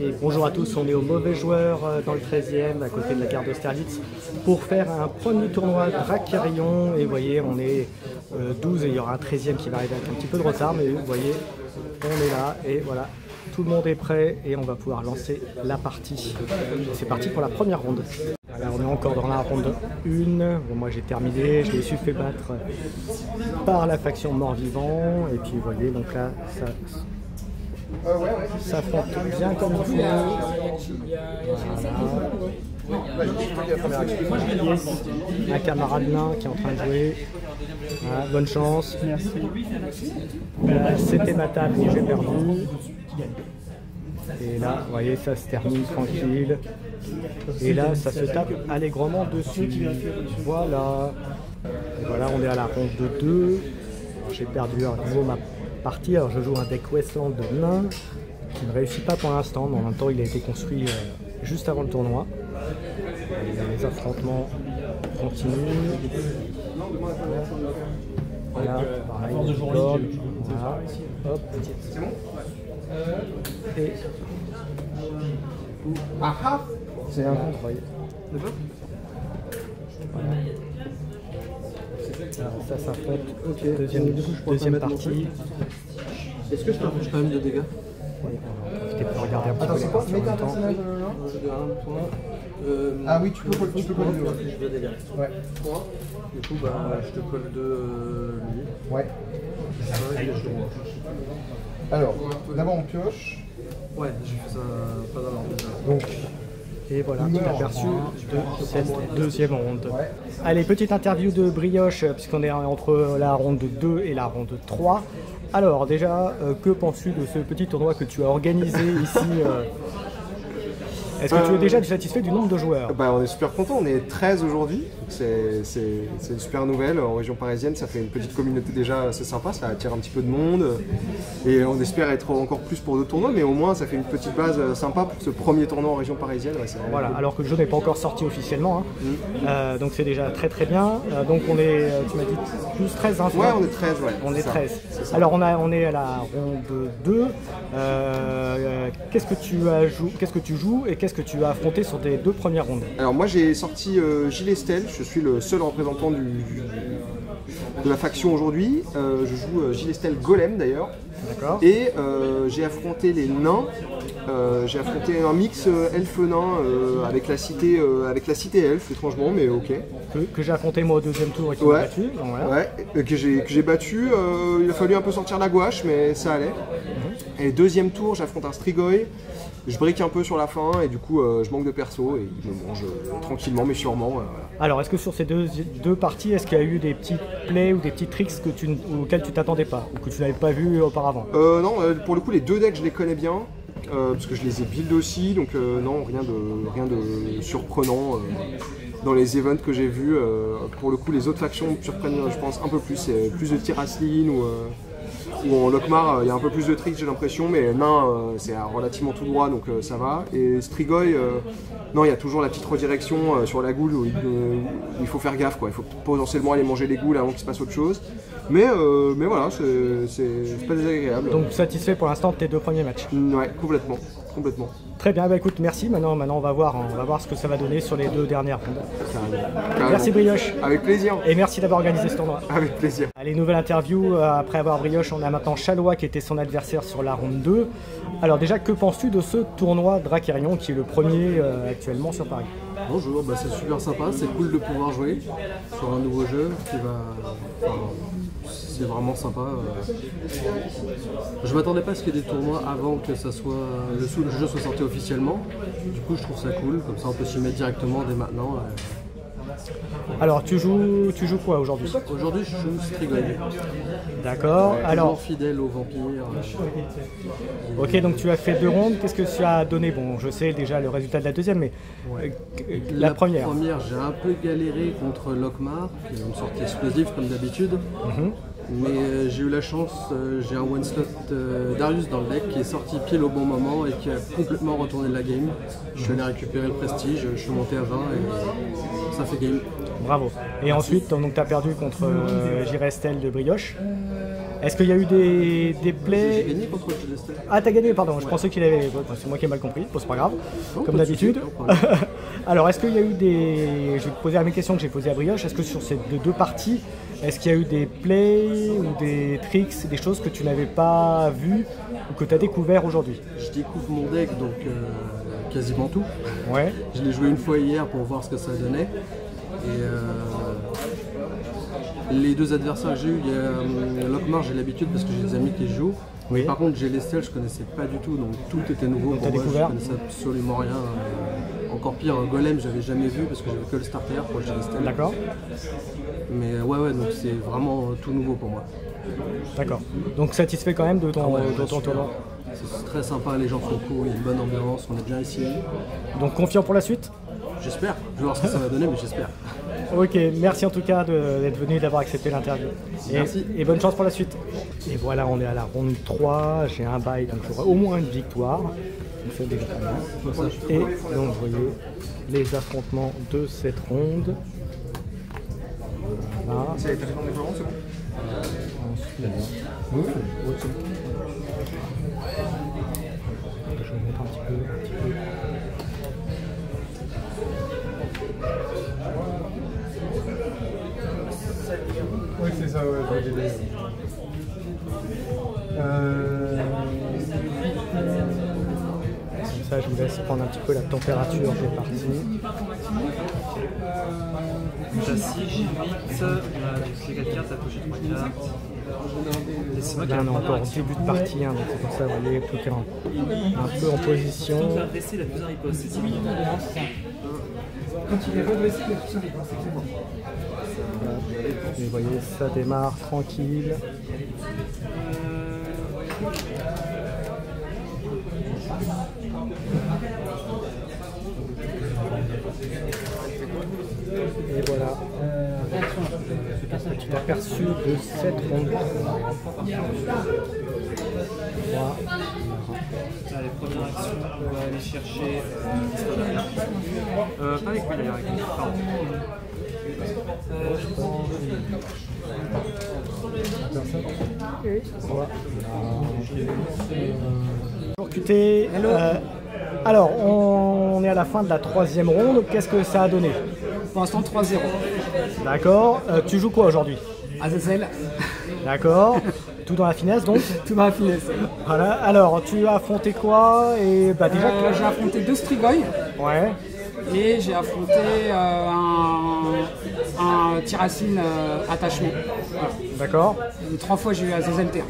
Et bonjour à tous, on est au Mauvais Joueur dans le 13e, à côté de la gare d'Austerlitz, pour faire un premier tournoi Dracarion. Et vous voyez, on est 12 et il y aura un 13e qui va arriver avec un petit peu de retard, mais vous voyez, on est là et voilà, tout le monde est prêt et on va pouvoir lancer la partie. C'est parti pour la première ronde. Voilà, on est encore dans la ronde 1. Bon, moi j'ai terminé, je me suis fait battre par la faction mort-vivant. Et puis vous voyez, donc là, ça s'affronte bien comme il faut. Voilà. Un camarade nain qui est en train de jouer. Voilà, bonne chance. C'était ma table et j'ai perdu. Et là, vous voyez, ça se termine tranquille. Et là, ça se tape allègrement dessus. Voilà. Et voilà, on est à la ronde de 2. J'ai perdu à nouveau ma partie. Alors, je joue un deck Westland de nain qui ne réussit pas pour l'instant, mais en même temps, il a été construit juste avant le tournoi. Et les affrontements continuent. Voilà, pareil, voilà. Hop. Et c'est un contre, voyez. Voilà. Alors, ça s'affronte. Okay. Deuxième partie. Est-ce que je t'empêche quand même de dégâts? Oui, on va profiter pour regarder un petit peu les parties en même temps. Ah oui, tu peux coller 2. Je veux dégâts. Ouais. 3. Du coup, bah, je te colle 2 lui. Ouais. Alors, d'abord on pioche. Ouais, j'ai fait ça pas dans l'ordre. Donc, et voilà, un aperçu de cette deuxième ronde. Ouais. Allez, petite interview de Brioche, puisqu'on est entre la ronde 2 et la ronde 3. Alors déjà, que penses-tu de ce petit tournoi que tu as organisé ici Est-ce que tu es déjà satisfait du nombre de joueurs? Bah, on est super content, on est 13 aujourd'hui, c'est une super nouvelle. En région parisienne, ça fait une petite communauté déjà assez sympa, ça attire un petit peu de monde. Et on espère être encore plus pour d'autres tournois, mais au moins ça fait une petite base sympa pour ce premier tournoi en région parisienne. Ouais, voilà, cool. Alors que le jeu n'est pas encore sorti officiellement, hein. Donc c'est déjà très très bien. Donc on est, tu m'as dit, plus 13, hein, ouais, on est 13, ouais. On est 13. Alors on est à la ronde 2. Qu'est-ce que tu joues et qu'est-ce que tu as affronté sur tes 2 premières rondes? Alors moi j'ai sorti Gilles Estelle, je suis le seul représentant de la faction aujourd'hui. Je joue Gilles Estelle Golem d'ailleurs. D'accord. Et j'ai affronté les nains. J'ai affronté un mix elfe-nain avec la cité elfe, étrangement, mais ok. Que j'ai affronté moi au deuxième tour et qui m'a battu. Donc voilà. Ouais, que j'ai battu. Il a fallu un peu sortir la gouache, mais ça allait. Et deuxième tour, j'affronte un Strigoi. Je brique un peu sur la fin et du coup je manque de perso et il me mange tranquillement mais sûrement. Voilà. Alors est-ce que sur ces deux parties, est-ce qu'il y a eu des petits plays ou des petits tricks auxquels tu t'attendais pas ou que tu n'avais pas vu auparavant? Non, pour le coup les 2 decks je les connais bien parce que je les ai build aussi, donc non, rien de surprenant dans les events que j'ai vus. Pour le coup les autres factions me surprennent je pense un peu plus, c'est plus de Tiraslin ou en Lockmar, il y a un peu plus de tricks j'ai l'impression, mais nain c'est relativement tout droit donc ça va. Et Strigoi, non, il y a toujours la petite redirection sur la goule où il faut faire gaffe, quoi. Il faut potentiellement aller manger les goules avant qu'il se passe autre chose. Mais voilà, c'est pas désagréable. Donc satisfait pour l'instant de tes 2 premiers matchs? Ouais, complètement. Très bien, bah écoute, merci. Maintenant on va voir ce que ça va donner sur les 2 dernières rondes. Merci Brioche. Avec plaisir. Et merci d'avoir organisé ce tournoi. Avec plaisir. Allez, nouvelle interview. Après avoir Brioche, on a maintenant Chalois qui était son adversaire sur la ronde 2. Alors déjà, que penses-tu de ce tournoi Dracarion qui est le premier actuellement sur Paris? Bonjour, bah, c'est super sympa, c'est cool de pouvoir jouer sur un nouveau jeu qui va... c'est vraiment sympa. Je m'attendais pas à ce qu'il y ait des tournois avant que ça soit le jeu soit sorti officiellement. Du coup, je trouve ça cool, comme ça on peut s'y mettre directement dès maintenant. Alors, tu joues quoi aujourd'hui? Aujourd'hui, je joue Strigoi. D'accord. Alors, fidèle aux vampires. Ok, donc tu as fait 2 rondes. Qu'est-ce que tu as donné? Bon, je sais déjà le résultat de la deuxième, mais la première. La première, j'ai un peu galéré contre Lockmar, qui est une sortie explosive comme d'habitude. Mais j'ai eu la chance, j'ai un one-slot Darius dans le deck qui est sorti pile au bon moment et qui a complètement retourné la game. Je suis allé récupérer le prestige, je suis monté à 20 et ça fait game. Bravo. Et ensuite, donc tu as perdu contre Girestel de Brioche. Est-ce qu'il y a eu des J'ai plays? gagné contre le Celestel. Ah, t'as gagné, pardon, je pensais qu'il avait... Ouais, c'est moi qui ai mal compris, bon, c'est pas grave, Non, comme pas de souci, d'habitude. pas de problème. Alors, est-ce qu'il y a eu des... Je vais te poser la même question que j'ai posée à Brioche, est-ce que sur ces deux parties, est-ce qu'il y a eu des plays ou des tricks, des choses que tu n'avais pas vues ou que tu as découvert aujourd'hui? Je découvre mon deck, donc quasiment tout. Ouais, Je l'ai joué une fois hier pour voir ce que ça donnait. Et les deux adversaires que j'ai eu, il y a Lockmar, j'ai l'habitude parce que j'ai des amis qui jouent. Oui. Par contre, j'ai Lestel, je connaissais pas du tout, donc tout était nouveau pour t'as moi. découvert? Je connaissais absolument rien. Encore pire, Golem, j'avais jamais vu parce que j'avais que le starter pour le Lestel. d'accord, Mais ouais, donc c'est vraiment tout nouveau pour moi. d'accord. Donc satisfait quand même de ton, Ouais, de ton tournoi. C'est très sympa, les gens sont cool, il y a une bonne ambiance, on est bien ici. Donc confiant pour la suite? J'espère, je vais voir ce que ça va donner, mais j'espère. Ok, merci en tout cas d'être venu et d'avoir accepté l'interview. Merci. Et bonne chance pour la suite. Et voilà, on est à la ronde 3, j'ai un bail, donc j'aurai au moins une victoire. Donc c'est déjà pas mal. Et donc vous voyez les affrontements de cette ronde. Voilà. C'est t'as fait ton développement, c'est bon? Oui, c'est bon. Je vais mettre un petit peu. Oui, c'est ça, ouais. Comme ça, je vous laisse prendre un petit peu la température des parties. T'as 6, j'ai 8, j'ai 4 cartes, t'as coché 3 cartes. Et c'est moi qui ai Là, la on est encore première au action. début de partie, hein, donc c'est pour ça, vous voyez, tout est un peu en position. Quand t'as dressé la plus riposte, c'est 10 minutes d'avance. Quand il est redressé, il a tout ça, c'est bon. Et vous voyez, ça démarre tranquille. Et voilà. Petit aperçu de cette ronde. Voilà. Allez, première action, on va aller chercher l'histoire derrière. Pas avec lui d'ailleurs, avec lui. Pardon. Voilà. Bonjour QT. Alors, on est à la fin de la troisième ronde. Qu'est-ce que ça a donné? Pour l'instant 3-0. D'accord. Tu joues quoi aujourd'hui? Azazel, D'accord. Tout dans la finesse donc. tout dans la finesse. Voilà. Alors, tu as affronté quoi? Et bah déjà. J'ai affronté 2 Strigoi Ouais. et j'ai affronté un Tyracine attachement. Voilà. D'accord. Et 3 fois j'ai eu Azazel T1.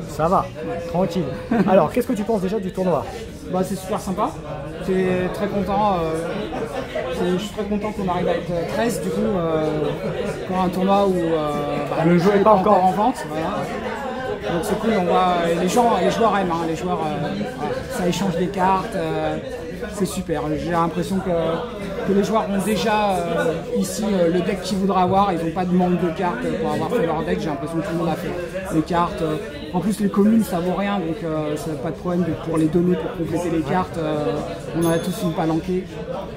Ça va. Tranquille. Alors, qu'est-ce que tu penses déjà du tournoi? Bah, c'est super sympa. J'étais très content. Je suis très content qu'on arrive à être 13 du coup pour un tournoi où Le jeu est pas encore en vente. Voilà. Donc c'est cool, on voit les joueurs aiment, hein, les joueurs voilà, ça échange des cartes, c'est super. J'ai l'impression que les joueurs ont déjà ici le deck qu'ils voudraient avoir, ils n'ont pas de manque de cartes pour avoir fait leur deck, j'ai l'impression que tout le monde a fait les cartes. En plus les communes ça vaut rien, donc ça n'a pas de problème pour les donner pour compléter les cartes, on en a tous une palanquée.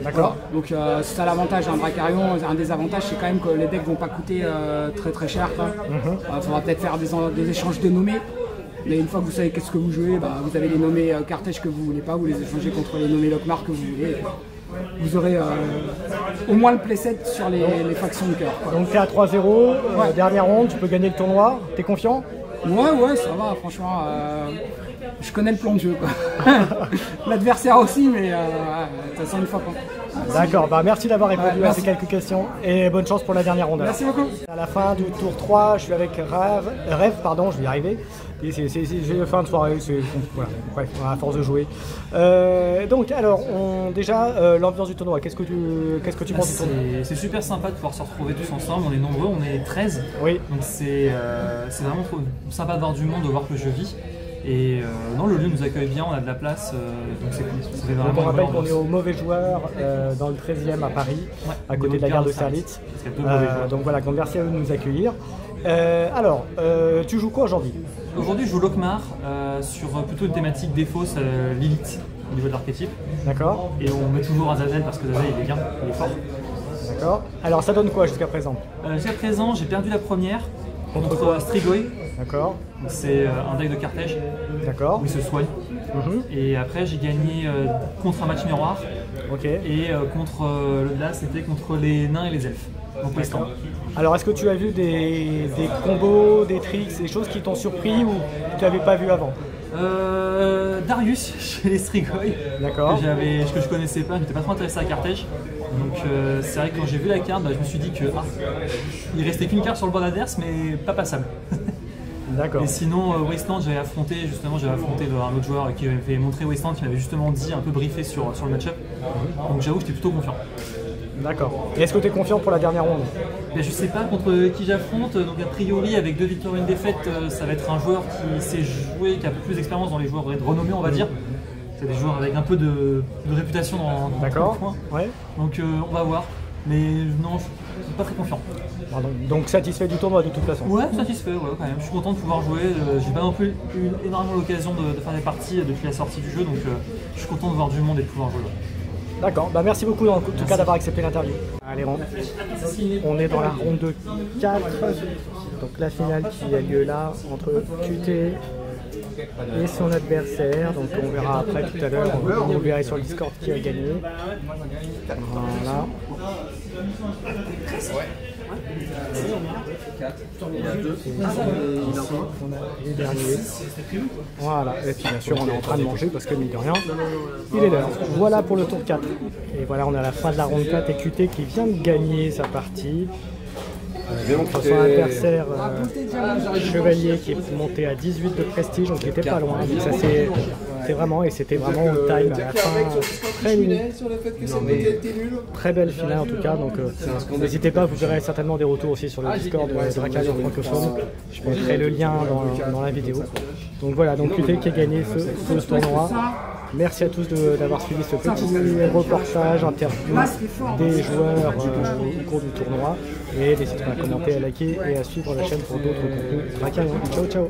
D'accord. Donc c'est ça l'avantage d'un Dracarion. Un des avantages c'est quand même que les decks vont pas coûter très très cher. Il faudra peut-être faire des échanges de nommés. Mais une fois que vous savez qu'est-ce que vous jouez, bah, vous avez les nommés Cartège que vous voulez pas, vous les échangez contre les nommés Lockmar que vous voulez. Vous aurez au moins le playset sur les factions de cœur. Donc t'es à 3-0, Ouais. dernière ronde, tu peux gagner le tournoi. T'es confiant? Ouais, ça va, franchement. Je connais le plan de jeu, quoi. L'adversaire aussi, mais de toute façon, une fois qu'on. D'accord, bah merci d'avoir répondu à merci. ces quelques questions et bonne chance pour la dernière ronde. Merci beaucoup. À la fin du tour 3, je suis avec Rêve, pardon, je vais y arriver. Et c'est fin de soirée, voilà, bref, à force de jouer. Donc alors, déjà, l'ambiance du tournoi, qu'est-ce que tu penses du tournoi? C'est super sympa de pouvoir se retrouver tous ensemble, on est nombreux, on est 13. Oui. Donc c'est vraiment trop sympa de voir du monde, de voir que je vis. Et non, le lieu nous accueille bien, on a de la place, donc c'est cool. Ça fait Donc vraiment on rappelle une qu'on bonne est au Mauvais Joueur dans le 13e à Paris, Ouais, à côté de la gare de Serlitz. Parce qu'il y a deux mauvais joueurs. Donc voilà, donc merci à eux de nous accueillir. Alors, tu joues quoi aujourd'hui? Aujourd'hui, je joue Lockmar sur plutôt une thématique défausse Lilith au niveau de l'archétype. D'accord, Et on met toujours Azazel parce que Azazel il est bien, il est fort. d'accord. Alors ça donne quoi jusqu'à présent? Jusqu'à présent, j'ai perdu la première Contre contre quoi? Strigoi. D'accord. C'est un deck de Carthage D'accord. où il se soigne. Et après j'ai gagné contre un match miroir. Ok. Et contre là c'était contre les nains et les elfes. Donc Westland. Alors est-ce que tu as vu des combos, des tricks, des choses qui t'ont surpris ou que tu n'avais pas vu avant? Darius chez les Strigoi, D'accord. que je connaissais pas, je n'étais pas trop intéressé à Carthage. Donc c'est vrai que quand j'ai vu la carte, je me suis dit que il restait qu'une carte sur le bord adverse mais pas passable. D'accord. Et sinon Wasteland j'avais affronté un autre joueur qui m'avait montré Wasteland, qui m'avait justement dit, un peu briefé sur le match-up. Donc j'avoue que j'étais plutôt confiant. D'accord. Et est-ce que tu es confiant pour la dernière ronde? Je sais pas contre qui j'affronte, donc a priori avec 2 victoires et une défaite, ça va être un joueur qui sait jouer, qui a plus d'expérience dans les joueurs renommés on va dire. C'est des joueurs avec un peu de réputation dans le coin. Ouais. Donc on va voir. Mais non, je suis pas très confiant. Pardon. Donc satisfait du tournoi de toute façon? Ouais, satisfait, ouais, quand même. Je suis content de pouvoir jouer. J'ai pas non plus eu énormément l'occasion de faire des parties depuis la sortie du jeu, donc je suis content de voir du monde et de pouvoir jouer. D'accord, merci beaucoup en tout cas d'avoir accepté l'interview. Allez, on est dans la ronde 4, donc la finale qui a lieu là entre QT et son adversaire. Donc on verra après tout à l'heure, on verra sur le Discord qui a gagné. Voilà. On a les derniers. Voilà, et puis bien sûr on est en train de manger parce que mine de rien, il est l'heure. Voilà pour le tour 4. Et voilà, on est à la fin de la ronde 4 et QT qui vient de gagner sa partie. Contre son adversaire Chevalier qui est monté à 18 de prestige, donc il était pas loin. Donc ça c'était vraiment au time à la fin. Très belle finale en tout cas. Donc n'hésitez pas, vous verrez certainement des retours aussi sur le Discord de Dracarion francophone. Je mettrai le lien dans la vidéo. Donc voilà, donc QT qui a gagné ce tournoi. Merci à tous d'avoir suivi ce petit reportage, interview des joueurs au cours du tournoi. Et n'hésitez pas à commenter, à liker et à suivre la chaîne pour d'autres contenus. Dracarion, ciao ciao.